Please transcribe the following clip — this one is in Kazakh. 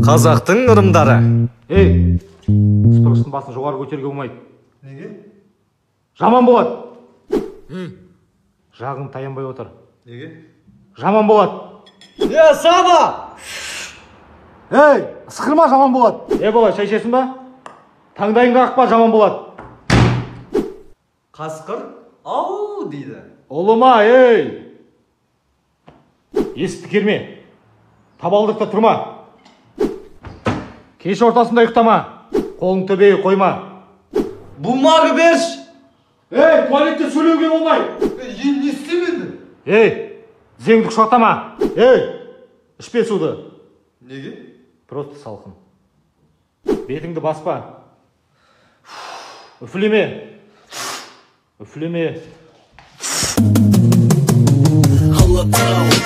Қазақтың ырымдары. Ей, сыпырғыштың басын жоғары көтеруге болмайды. Неге? Жаман болады. Жағың таянбай отыр. Неге? Жаман болады. Саба! Ей, ысқырма, жаман болады. Бала, шай ішесің ба? Таңдайыңды қақпа, жаман болады. Қасқыр ау дейді. Ұлыма, ей! Есікті керме. Табалдықта тұрма. Кеш ортасында ұйықтама. Қолың төбеге қойма. Бумага берш! Ей, туалетте сөйлеуге болмай. Не істемеді? Ей, зеңді құшақтама. Ей, ішпе суды. Неге? Просто салқын. Бетіңді баспа. Үфлеме. Үфлеме. Hold up,